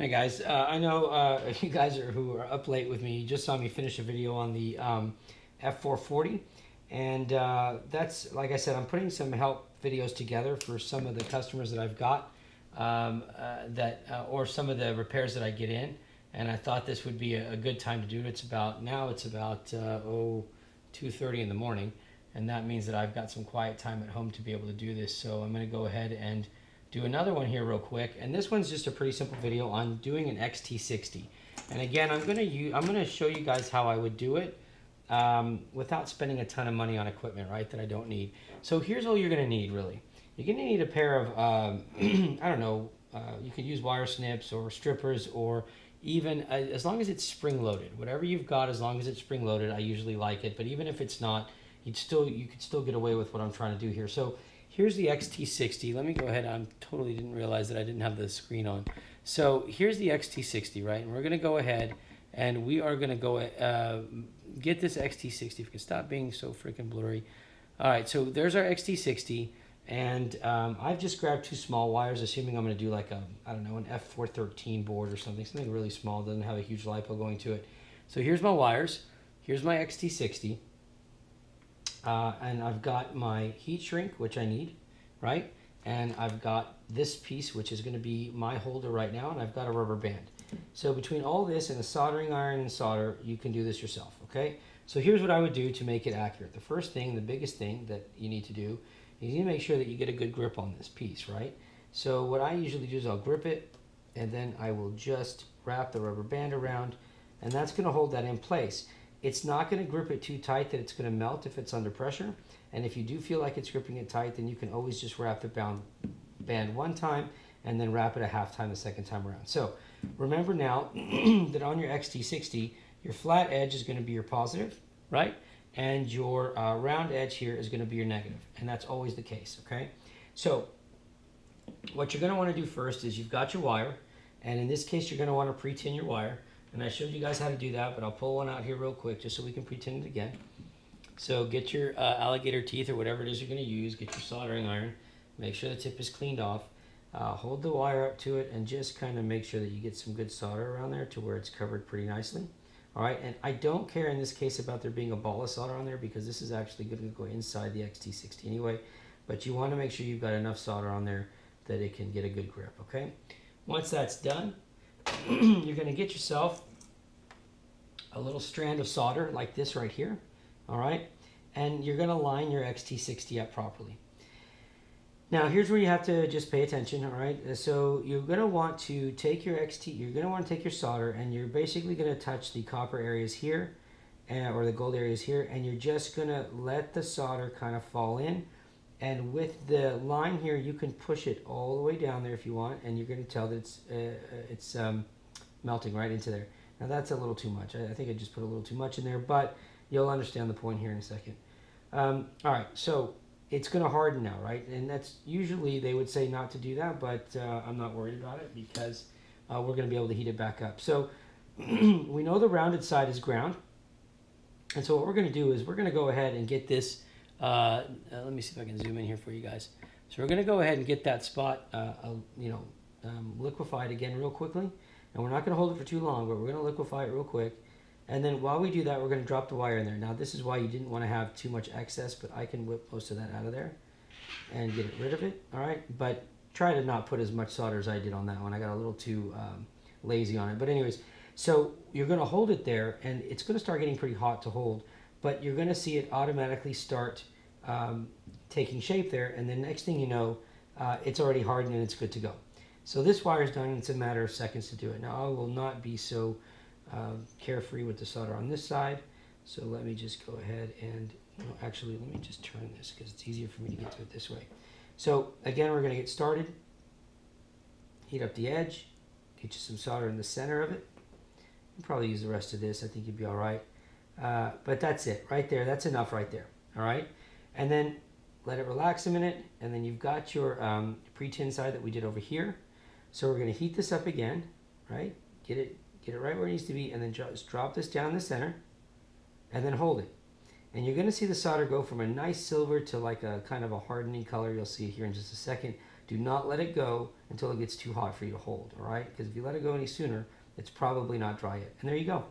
Hey guys, I know you guys who are up late with me, you just saw me finish a video on the F440, and that's, like I said, I'm putting some help videos together for some of the customers that I've got, or some of the repairs that I get in, and I thought this would be a good time to do it. It's about 2:30 in the morning, and that means that I've got some quiet time at home to be able to do this. So I'm going to go ahead and do another one here real quick, and this one's just a pretty simple video on doing an XT60. And again, I'm gonna show you guys how I would do it without spending a ton of money on equipment, right? That I don't need. So here's all you're gonna need, really. You're gonna need a pair of I don't know. You could use wire snips or strippers, or even as long as it's spring loaded. Whatever you've got, as long as it's spring loaded, I usually like it. But even if it's not, you could still get away with what I'm trying to do here. So here's the XT60. Let me go ahead. I totally didn't realize that I didn't have the screen on. So here's the XT60, right? And we're going to go ahead and we are going to go get this XT60. If you can stop being so freaking blurry. All right, so there's our XT60. And I've just grabbed two small wires, assuming I'm going to do like I don't know, an F413 board or something really small. Doesn't have a huge LiPo going to it. So here's my wires. Here's my XT60. And I've got my heat shrink, which I need, right? And I've got this piece, which is going to be my holder right now, and I've got a rubber band. So between all this and a soldering iron and solder, you can do this yourself, okay? So here's what I would do to make it accurate. The first thing, the biggest thing that you need to do, is you need to make sure that you get a good grip on this piece, right? So what I usually do is I'll grip it, and then I will just wrap the rubber band around, and that's going to hold that in place. It's not going to grip it too tight that it's going to melt if it's under pressure. And if you do feel like it's gripping it tight, then you can always just wrap the band one time and then wrap it a half time the second time around. So remember now that on your XT60, your flat edge is going to be your positive, right? And your round edge here is going to be your negative. And that's always the case, okay? So what you're going to want to do first is you've got your wire. And in this case, you're going to want to pre-tin your wire. And I showed you guys how to do that, but I'll pull one out here real quick just so we can pretend it again. So get your alligator teeth or whatever it is you're going to use. Get your soldering iron. Make sure the tip is cleaned off. Hold the wire up to it and just kind of make sure that you get some good solder around there to where it's covered pretty nicely. All right, and I don't care in this case about there being a ball of solder on there because this is actually going to go inside the XT60 anyway. But you want to make sure you've got enough solder on there that it can get a good grip, okay? Once that's done, you're going to get yourself a little strand of solder like this right here, all right? And you're going to line your XT60 up properly. Now, here's where you have to just pay attention, all right? So you're going to want to take your you're going to want to take your solder, and you're basically going to touch the copper areas here, or the gold areas here, and you're just going to let the solder kind of fall in. And with the line here, you can push it all the way down there if you want, and you're going to tell that it's melting right into there. Now that's a little too much. I think I just put a little too much in there, but you'll understand the point here in a second. All right, so it's going to harden now, right? And that's usually they would say not to do that, but I'm not worried about it because we're going to be able to heat it back up. So we know the rounded side is ground, and so what we're going to do is we're going to go ahead and get this. Let me see if I can zoom in here for you guys. So we're going to go ahead and get that spot, liquefied again real quickly. And we're not going to hold it for too long, but we're going to liquefy it real quick. And then while we do that, we're going to drop the wire in there. Now, this is why you didn't want to have too much excess, but I can whip most of that out of there and get rid of it, all right? But try to not put as much solder as I did on that one. I got a little too lazy on it. But anyways, so you're going to hold it there, and it's going to start getting pretty hot to hold, but you're going to see it automatically start taking shape there, and the next thing you know, it's already hardened and it's good to go. So this wire is done, and it's a matter of seconds to do it. Now I will not be so carefree with the solder on this side, so let me just go ahead and, actually let me just turn this because it's easier for me to get to it this way. So again, we're going to get started. Heat up the edge, get you some solder in the center of it. You probably use the rest of this, I think you'd be all right. But that's it, right there, that's enough right there, all right? And then let it relax a minute, and then you've got your pre-tin side that we did over here. So we're going to heat this up again, right? Get it right where it needs to be, and then just drop this down the center, and then hold it. And you're going to see the solder go from a nice silver to like a kind of a hardening color, you'll see here in just a second, Do not let it go until it gets too hot for you to hold, all right? Because if you let it go any sooner, it's probably not dry yet. And there you go.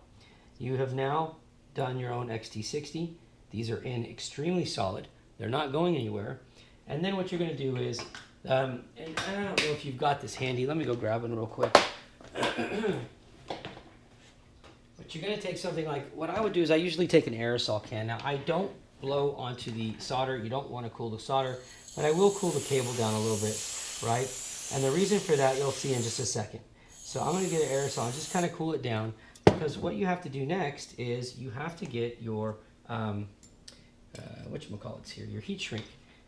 You have now done your own XT60. These are in extremely solid. They're not going anywhere. And then what you're going to do is, and I don't know if you've got this handy. Let me go grab one real quick. But you're going to take something like, what I would do is I usually take an aerosol can. Now, I don't blow onto the solder. You don't want to cool the solder, but I will cool the cable down a little bit, right? And the reason for that, you'll see in just a second. So I'm going to get an aerosol and just kind of cool it down, because what you have to do next is you have to get your, whatchamacallits here, your heat shrink.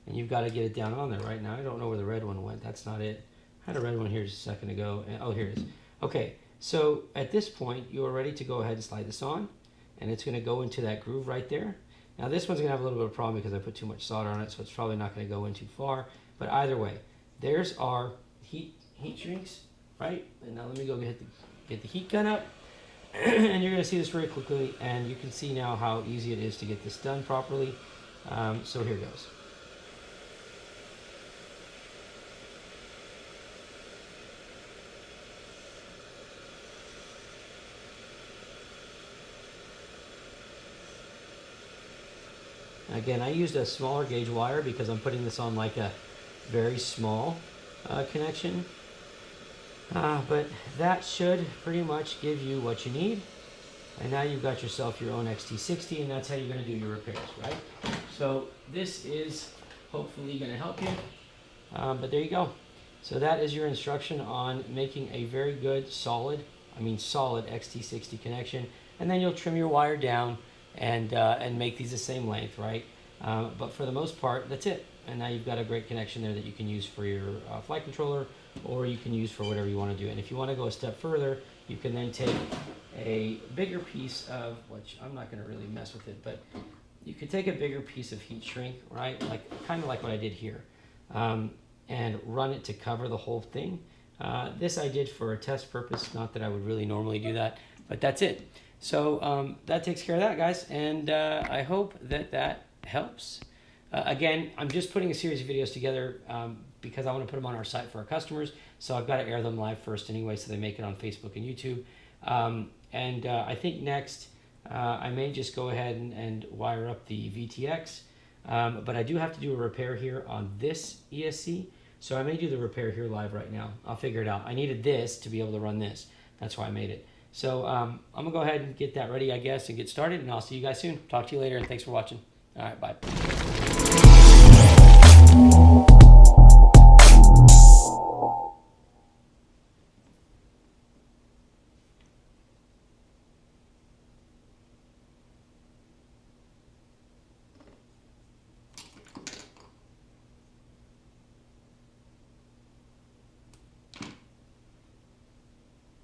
And you've got to get it down on there right now. I don't know where the red one went. That's not it. I had a red one here just a second ago. And, oh, here it is. Okay, so at this point, you are ready to go ahead and slide this on. And it's going to go into that groove right there. Now, this one's going to have a little bit of a problem because I put too much solder on it, so it's probably not going to go in too far. But either way, there's our heat shrinks, right? And now let me go get the heat gun up. And you're going to see this very quickly. And you can see now how easy it is to get this done properly. So here goes. Again, I used a smaller gauge wire because I'm putting this on like a very small connection. But that should pretty much give you what you need. And now you've got yourself your own XT60, and that's how you're going to do your repairs, right? So this is hopefully going to help you. But there you go. So that is your instruction on making a very good solid XT60 connection. And then you'll trim your wire down and make these the same length, right? But for the most part, that's it. And now you've got a great connection there that you can use for your flight controller, or you can use for whatever you want to do. And if you want to go a step further, you can then take a bigger piece of, which I'm not going to really mess with it, but you could take a bigger piece of heat shrink, right? Like kind of like what I did here, and run it to cover the whole thing. This I did for a test purpose, not that I would really normally do that, but that's it. So that takes care of that, guys, and I hope that helps. Again, I'm just putting a series of videos together because I want to put them on our site for our customers, so I've got to air them live first anyway, so they make it on Facebook and YouTube. I think next I may just go ahead and wire up the VTX, but I do have to do a repair here on this ESC, so I may do the repair here live right now. I'll figure it out. I needed this to be able to run this. That's why I made it. So I'm going to go ahead and get that ready, I guess, and get started, and I'll see you guys soon. Talk to you later, and thanks for watching. All right, bye.